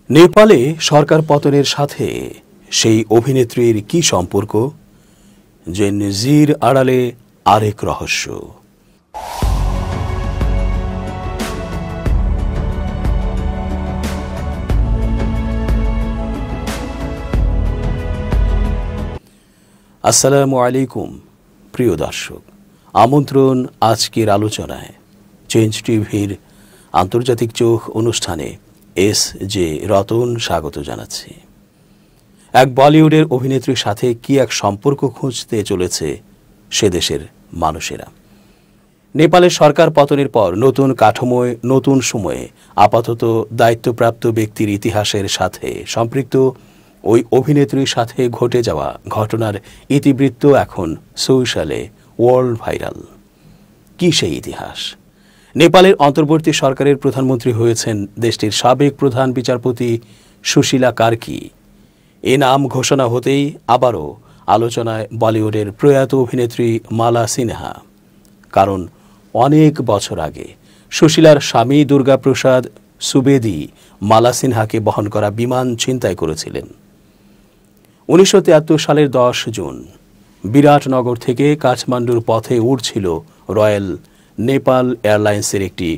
নেপালে সরকার পতনের সাথে সেই অভিনেত্রীর কি সম্পর্ক? জেন জির আড়ালে আরেক রহস্য। আসসালামু আলাইকুম প্রিয় দর্শক, আমন্ত্রণ আজকের আলোচনায় চেঞ্জ টিভির আন্তর্জাতিক চোখ অনুষ্ঠানে এস জে রতন স্বাগত জানাচ্ছি। এক বলিউডের অভিনেত্রীর সাথে কি এক সম্পর্ক খুঁজতে চলেছে সে দেশের মানুষেরা। নেপালের সরকার পতনের পর নতুন কাঠামোয় নতুন সময়ে আপাতত দায়িত্বপ্রাপ্ত ব্যক্তির ইতিহাসের সাথে সম্পৃক্ত ওই অভিনেত্রীর সাথে ঘটে যাওয়া ঘটনার ইতিবৃত্ত এখন সোশ্যালে ওয়ার্ল্ড ভাইরাল। কি সেই ইতিহাস? নেপালের অন্তর্বর্তী সরকারের প্রধানমন্ত্রী হয়েছেন দেশটির সাবেক প্রধান বিচারপতি সুশীলা কার্কি। এ নাম ঘোষণা হতেই আবারও আলোচনায় বলিউডের প্রয়াত অভিনেত্রী মালা সিনহা। কারণ অনেক বছর আগে সুশীলার স্বামী দুর্গাপ্রসাদ সুবেদী মালা সিনহাকে বহন করা বিমান ছিনতাই করেছিলেন। 1973 সালের 10 জুন বিরাটনগর থেকে কাঠমান্ডুর পথে উড়ছিল রয়্যাল নেপাল এয়ারলাইন্সের একটি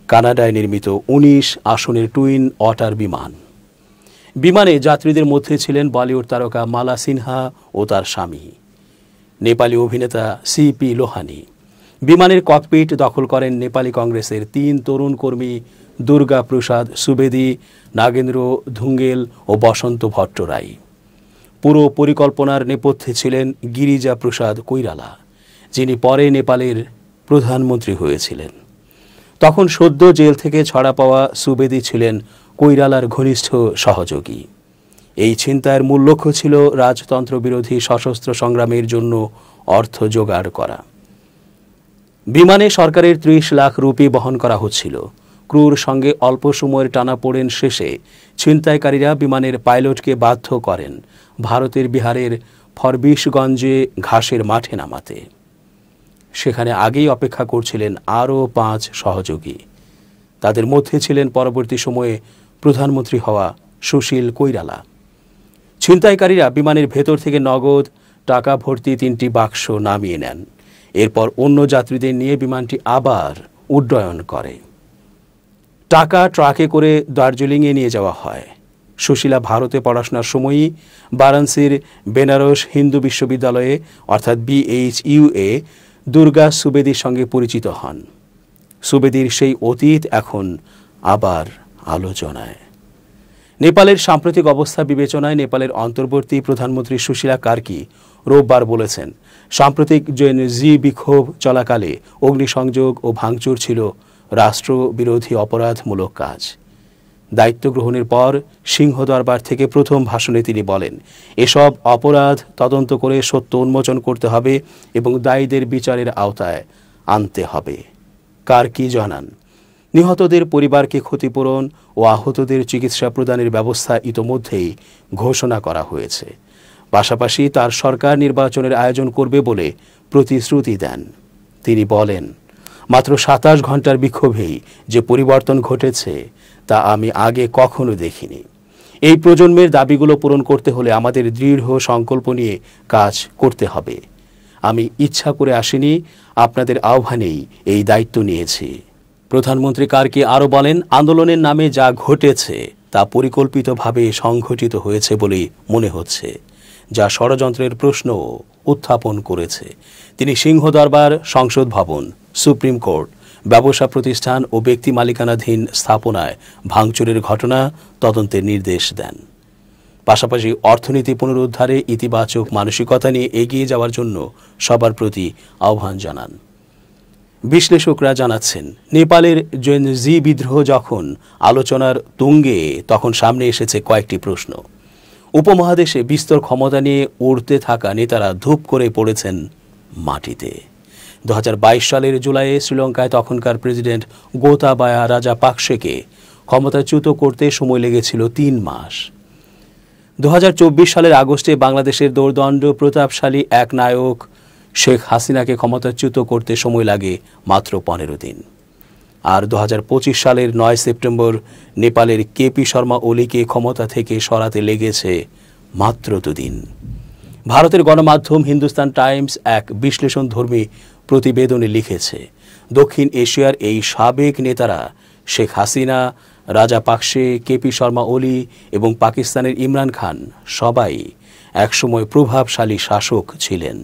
কানাডায় নির্মিত 19 আসনের টুইন অটার বিমান। বিমানে যাত্রীদের মধ্যে ছিলেন বলিউড তারকা মালা সিনহা ও তার স্বামী নেপালি অভিনেতা সিপি লোহানি। বিমানের ককপিট দখল করেন নেপালি কংগ্রেসের 3 তরুণ কর্মী দুর্গা প্রসাদ সুবেদী, নাগেন্দ্র ধুঙ্গেল ও বসন্ত ভট্টরাই। পুরো পরিকল্পনার নেপথ্যে ছিলেন গিরিজা প্রসাদ কৈরালা, যিনি পরে নেপালের প্রধানমন্ত্রী হয়েছিলেন। তখন সদ্য জেল থেকে ছাড়া পাওয়া সুবেদী ছিলেন কৈরালার ঘনিষ্ঠ সহযোগী। এই ছিনতাইয়ের মূল লক্ষ্য ছিল রাজতন্ত্র বিরোধী সশস্ত্র সংগ্রামের জন্য অর্থ জোগাড় করা। বিমানে সরকারের 30 লাখ রুপি বহন করা হচ্ছিল। ক্রুর সঙ্গে অল্প সময়ের টানাপোড়েন শেষে ছিনতাইকারীরা বিমানের পাইলটকে বাধ্য করেন ভারতের বিহারের ফরবিশগঞ্জে ঘাসের মাঠে নামাতে। সেখানে আগেই অপেক্ষা করছিলেন আরও 5 সহযোগী। তাদের মধ্যে ছিলেন পরবর্তী সময়ে প্রধানমন্ত্রী হওয়া সুশীল কৈরালা। ছিনতাইকারীরা বিমানের ভেতর থেকে নগদ টাকা ভর্তি 3টি বাক্স নামিয়ে নেন। এরপর অন্য যাত্রীদের নিয়ে বিমানটি আবার উড্ডয়ন করে। টাকা ট্রাকে করে দার্জিলিংয়ে নিয়ে যাওয়া হয়। সুশীলা ভারতে পড়াশোনার সময়ই বারাণসীর বেনারস হিন্দু বিশ্ববিদ্যালয়ে অর্থাৎ BHUA দুর্গা সুবেদীর সঙ্গে পরিচিত হন। সুবেদীর সেই অতীত এখন আবার আলোচনায়। নেপালের সাম্প্রতিক অবস্থা বিবেচনায় নেপালের অন্তর্বর্তী প্রধানমন্ত্রী সুশীলা কার্কি রোববার বলেছেন, সাম্প্রতিক জেন জি বিক্ষোভ চলাকালে অগ্নিসংযোগ ও ভাঙচুর ছিল রাষ্ট্রবিরোধী অপরাধমূলক কাজ। দায়িত্ব গ্রহণের পর সিংহদরবার থেকে প্রথম ভাষণে তিনি বলেন, এসব অপরাধ তদন্ত করে সত্য উন্মোচন করতে হবে এবং দায়ীদের বিচারের আওতায় আনতে হবে। কার্কি জানান, নিহতদের পরিবারকে ক্ষতিপূরণ ও আহতদের চিকিৎসা প্রদানের ব্যবস্থা ইতোমধ্যেই ঘোষণা করা হয়েছে। পাশাপাশি তার সরকার নির্বাচনের আয়োজন করবে বলে প্রতিশ্রুতি দেন। তিনি বলেন, মাত্র 27 ঘন্টার বিক্ষোভেই যে পরিবর্তন ঘটেছে তা আমি আগে কখনো দেখিনি। এই প্রজন্মের দাবিগুলো পূরণ করতে হলে আমাদের দৃঢ় সংকল্প নিয়ে কাজ করতে হবে। আমি ইচ্ছা করে আসিনি, আপনাদের আহ্বানেই এই দায়িত্ব নিয়েছি। প্রধানমন্ত্রী কার্কি আরও বলেন, আন্দোলনের নামে যা ঘটেছে তা পরিকল্পিতভাবে সংঘটিত হয়েছে বলেই মনে হচ্ছে, যা ষড়যন্ত্রের প্রশ্ন উত্থাপন করেছে। তিনি সিংহদরবার, সংসদ ভবন, সুপ্রিম কোর্ট, ব্যবসা প্রতিষ্ঠান ও ব্যক্তি মালিকানাধীন স্থাপনায় ভাঙচুরের ঘটনা তদন্তের নির্দেশ দেন। পাশাপাশি অর্থনীতি পুনরুদ্ধারে ইতিবাচক মানসিকতা নিয়ে এগিয়ে যাওয়ার জন্য সবার প্রতি আহ্বান জানান। বিশ্লেষকরা জানাচ্ছেন, নেপালের জেন জি বিদ্রোহ যখন আলোচনার তুঙ্গে, তখন সামনে এসেছে কয়েকটি প্রশ্ন। উপমহাদেশে বিস্তর ক্ষমতা নিয়ে উড়তে থাকা নেতারা ধূপ করে পড়েছেন মাটিতে। 2022 সালের জুলাইয়ে শ্রীলঙ্কায় তখনকার প্রেসিডেন্ট গোতাবায়া রাজাপাকসেকে ক্ষমতাচ্যুত করতে সময় লেগেছিল 3 মাস। 2024 সালের আগস্টে বাংলাদেশের দোর্দণ্ড প্রতাপশালী এক নায়ক শেখ হাসিনাকে ক্ষমতাচ্যুত করতে সময় লাগে মাত্র 15 দিন। আর 2025 সালের 9 সেপ্টেম্বর নেপালের কেপি শর্মা ওলিকে ক্ষমতা থেকে সরাতে লেগেছে মাত্র 2 দিন। ভারতের গণমাধ্যম হিন্দুস্তান টাইমস এক বিশ্লেষণধর্মী প্রতিবেদনে লিখেছে, দক্ষিণ এশিয়ার এই সাবেক নেতারা শেখ হাসিনা, রাজাপাকসে, কেপি শর্মা ওলি এবং পাকিস্তানের ইমরান খান সবাই একসময় প্রভাবশালী শাসক ছিলেন,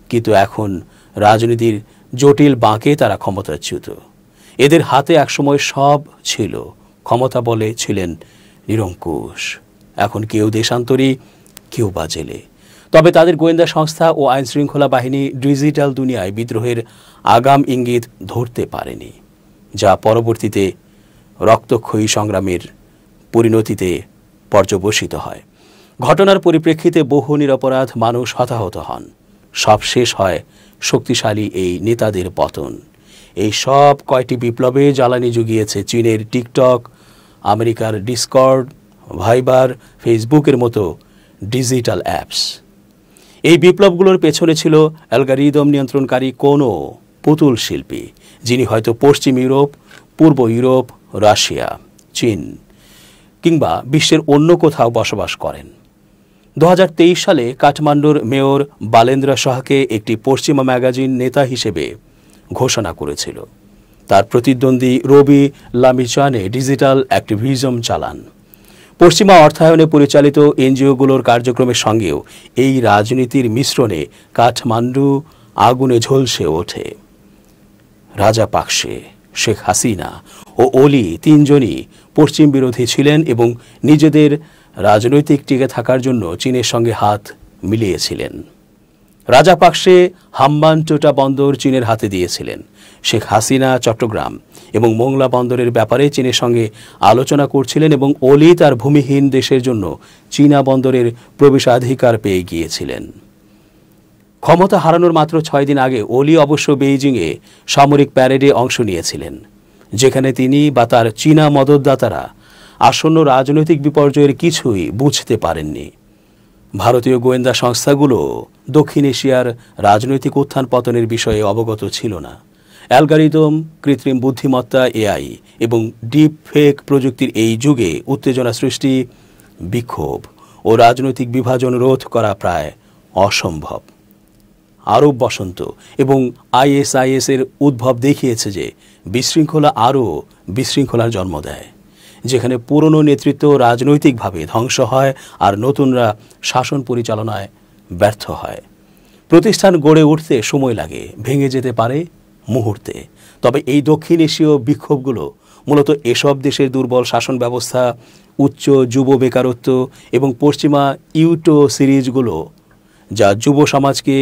কিন্তু এখন রাজনীতির জটিল বাঁকে তারা ক্ষমতাচ্যুত। এদের হাতে একসময় সব ছিল, ক্ষমতা বলে ছিলেন নিরঙ্কুশ। এখন কেউ দেশান্তরী, কেউ বা জেলে। তবে তাদের গোয়েন্দা সংস্থা ও আইনশৃঙ্খলা বাহিনী ডিজিটাল দুনিয়ায় বিদ্রোহের আগাম ইঙ্গিত ধরতে পারেনি, যা পরবর্তীতে রক্তক্ষয়ী সংগ্রামের পরিণতিতে পর্যবসিত হয়। ঘটনার পরিপ্রেক্ষিতে বহু নিরপরাধ মানুষ হতাহত হন। সব শেষ হয় শক্তিশালী এই নেতাদের পতন। এই সব কয়টি বিপ্লবে জ্বালানি জুগিয়েছে চীনের টিকটক, আমেরিকার ডিসকর্ড, ভাইবার, ফেসবুকের মতো ডিজিটাল অ্যাপস। এই বিপ্লবগুলোর পেছনে ছিল অ্যালগরিদম নিয়ন্ত্রণকারী কোনো পুতুল শিল্পী, যিনি হয়তো পশ্চিম ইউরোপ, পূর্ব ইউরোপ, রাশিয়া, চীন কিংবা বিশ্বের অন্য কোথাও বসবাস করেন। 2023 সালে কাঠমান্ডুর মেয়র বালেন্দ্র শাহকে একটি পশ্চিমা ম্যাগাজিন নেতা হিসেবে ঘোষণা করেছিল। তার প্রতিদ্বন্দ্বী রবি লামিচানে ডিজিটাল অ্যাক্টিভিজম চালান। পশ্চিমা অর্থায়নে পরিচালিত এনজিওগুলোর কার্যক্রমের সঙ্গেও এই রাজনীতির মিশ্রণে কাঠমান্ডু আগুনে ঝলসে ওঠে। রাজাপাকসে, শেখ হাসিনা ও ওলি তিনজনই পশ্চিম বিরোধী ছিলেন এবং নিজেদের রাজনৈতিক টিকে থাকার জন্য চীনের সঙ্গে হাত মিলিয়েছিলেন। রাজাপাকসে হাম্বানটোটা বন্দর চীনের হাতে দিয়েছিলেন। শেখ হাসিনা চট্টগ্রাম এবং মোংলা বন্দরের ব্যাপারে চীনের সঙ্গে আলোচনা করছিলেন এবং ওলি তার ভূমিহীন দেশের জন্য চীনা বন্দরের প্রবেশাধিকার পেয়ে গিয়েছিলেন। ক্ষমতা হারানোর মাত্র 6 দিন আগে ওলি অবশ্য বেইজিংয়ে সামরিক প্যারেডে অংশ নিয়েছিলেন, যেখানে তিনি বা তার চীনা মদতদাতারা আসন্ন রাজনৈতিক বিপর্যয়ের কিছুই বুঝতে পারেননি। ভারতীয় গোয়েন্দা সংস্থাগুলো দক্ষিণ এশিয়ার রাজনৈতিক উত্থান পতনের বিষয়ে অবগত ছিল না। অ্যালগরিদম, কৃত্রিম বুদ্ধিমত্তা, এআই এবং ডিপ ফেক প্রযুক্তির এই যুগে উত্তেজনা সৃষ্টি, বিক্ষোভ ও রাজনৈতিক বিভাজন রোধ করা প্রায় অসম্ভব। আরব বসন্ত এবং আইএসআইএস এর উদ্ভব দেখিয়েছে যে বিশৃঙ্খলা আরও বিশৃঙ্খলার জন্ম দেয়, যেখানে পুরনো নেতৃত্ব রাজনৈতিকভাবে ধ্বংস হয় আর নতুনরা শাসন পরিচালনায় ব্যর্থ হয়। প্রতিষ্ঠান গড়ে উঠতে সময় লাগে, ভেঙে যেতে পারে মুহূর্তে। তবে এই দক্ষিণ এশীয় বিক্ষোভগুলো মূলত এসব দেশের দুর্বল শাসন ব্যবস্থা, উচ্চ যুব বেকারত্ব এবং পশ্চিমা ইউটো সিরিজগুলো, যা যুব সমাজকে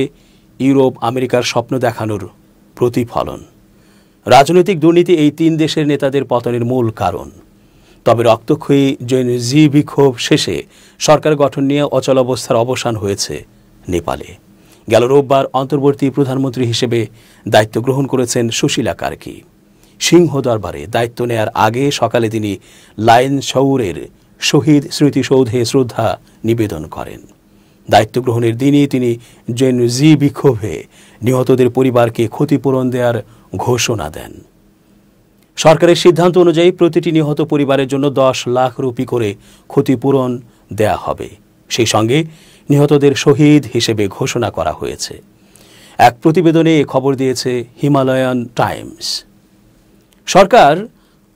ইউরোপ আমেরিকার স্বপ্ন দেখানোর প্রতিফলন। রাজনৈতিক দুর্নীতি এই 3 দেশের নেতাদের পতনের মূল কারণ। তবে রক্তক্ষয়ী জেন জি বিক্ষোভ শেষে সরকার গঠন নিয়ে অচলাবস্থার অবসান হয়েছে নেপালে। গেল রোববার অন্তর্বর্তী প্রধানমন্ত্রী হিসেবে দায়িত্ব গ্রহণ করেছেন সুশীলা কার্কি। সিংহ দরবারে দায়িত্ব নেয়ার আগে সকালে তিনি লাইন শৌরের শহীদ স্মৃতিসৌধে শ্রদ্ধা নিবেদন করেন। দায়িত্ব গ্রহণের দিনই তিনি জেন জি বিক্ষোভে নিহতদের পরিবারকে ক্ষতিপূরণ দেওয়ার ঘোষণা দেন। সরকারের সিদ্ধান্ত অনুযায়ী প্রতিটি নিহত পরিবারের জন্য 10 লাখ রুপি করে ক্ষতিপূরণ দেয়া হবে। সেই সঙ্গে নিহতদের শহীদ হিসেবে ঘোষণা করা হয়েছে। এক প্রতিবেদনে এ খবর দিয়েছে হিমালয়ান টাইমস। সরকার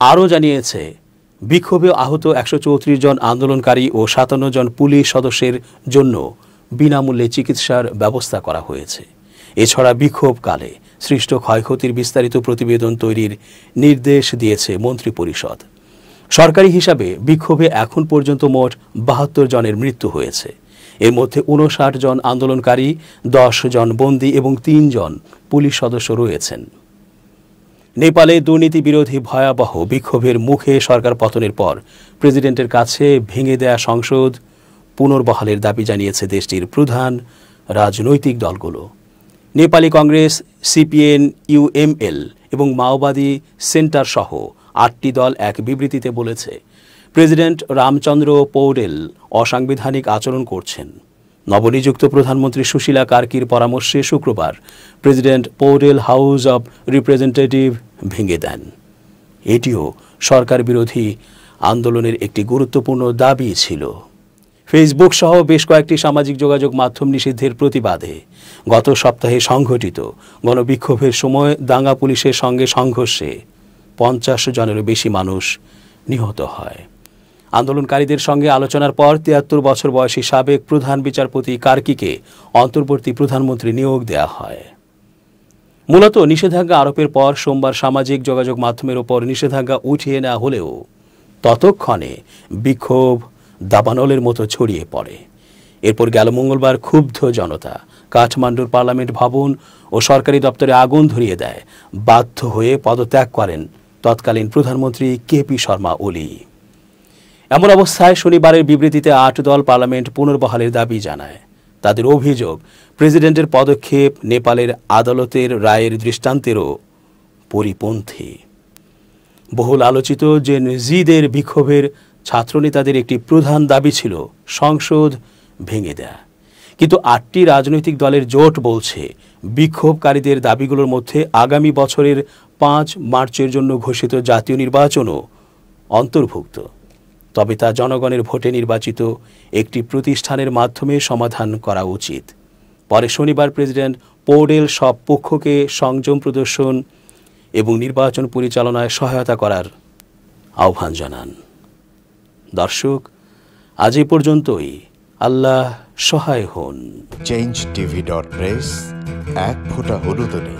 আরও জানিয়েছে, বিক্ষোভে আহত 134 জন আন্দোলনকারী ও 57 জন পুলিশ সদস্যের জন্য বিনামূল্যে চিকিৎসার ব্যবস্থা করা হয়েছে। এছাড়া বিক্ষোভকালে সৃষ্ট ক্ষয়ক্ষতির বিস্তারিত প্রতিবেদন তৈরির নির্দেশ দিয়েছে মন্ত্রিপরিষদ। সরকারি হিসাবে বিক্ষোভে এখন পর্যন্ত মোট 72 জনের মৃত্যু হয়েছে। এর মধ্যে 59 জন আন্দোলনকারী, 10 জন বন্দী এবং 3 জন পুলিশ সদস্য রয়েছেন। নেপালে দুর্নীতি বিরোধী ভয়াবহ বিক্ষোভের মুখে সরকার পতনের পর প্রেসিডেন্টের কাছে ভেঙে দেয়া সংসদ পুনর্বহালের দাবি জানিয়েছে দেশটির প্রধান রাজনৈতিক দলগুলো। নেপালি কংগ্রেস, সিপিএন, ইউএমএল এবং মাওবাদী সেন্টার সহ 8টি দল এক বিবৃতিতে বলেছে, প্রেসিডেন্ট রামচন্দ্র পৌডেল অসাংবিধানিক আচরণ করছেন। নবনিযুক্ত প্রধানমন্ত্রী সুশীলা কার্কির পরামর্শে শুক্রবার president Paudel house of representative ভেঙে দেন। এটিও সরকার বিরোধী আন্দোলনের একটি গুরুত্বপূর্ণ দাবি ছিল। ফেসবুক সহ বেশ কয়েকটি সামাজিক যোগাযোগ মাধ্যম নিষিদ্ধের প্রতিবাদে গত সপ্তাহে সংঘটিত গণবিক্ষোভের সময় দাঙ্গা পুলিশের সঙ্গে সংঘর্ষে 50 জনেরও বেশি মানুষ নিহত হয়। আন্দোলনকারীদের সঙ্গে আলোচনার পর 73 বছর বয়সী সাবেক প্রধান বিচারপতি কার্কিকে অন্তর্বর্তী প্রধানমন্ত্রী নিয়োগ দেওয়া হয়। মূলত নিষেধাজ্ঞা আরোপের পর সোমবার সামাজিক যোগাযোগ মাধ্যমের ওপর নিষেধাজ্ঞা উঠিয়ে নেওয়া হলেও ততক্ষণে বিক্ষোভ দাবানলের মতো ছড়িয়ে পড়ে। এরপর গেল মঙ্গলবার ক্ষুব্ধ জনতা কাঠমান্ডুর পার্লামেন্ট ভবন ও সরকারি দপ্তরে আগুন ধরিয়ে দেয়। বাধ্য হয়ে পদত্যাগ করেন তৎকালীন প্রধানমন্ত্রী কেপি শর্মা ওলি। এমন অবস্থায় শনিবারের বিবৃতিতে 8 দল পার্লামেন্ট পুনর্বহালের দাবি জানায়। তাদের অভিযোগ, প্রেসিডেন্টের পদক্ষেপ নেপালের আদালতের রায়ের দৃষ্টান্তেরও পরিপন্থী। বহুল আলোচিত জেনজিদের বিক্ষোভের ছাত্রনেতাদের একটি প্রধান দাবি ছিল সংসদ ভেঙে দেয়া। কিন্তু 8টি রাজনৈতিক দলের জোট বলছে বিক্ষোভকারীদের দাবিগুলোর মধ্যে আগামী বছরের 5 মার্চের জন্য ঘোষিত জাতীয় নির্বাচনও অন্তর্ভুক্ত। তবে তা জনগণের ভোটে নির্বাচিত একটি প্রতিষ্ঠানের মাধ্যমে সমাধান করা উচিত। পরে শনিবার প্রেসিডেন্ট পোডেল সব পক্ষকে সংযম প্রদর্শন এবং নির্বাচন পরিচালনায় সহায়তা করার আহ্বান জানান। দর্শক, আজ এ পর্যন্তই। আল্লাহ সহায় হন। change tv.press, এক ফোঁটা হলুদ নেই।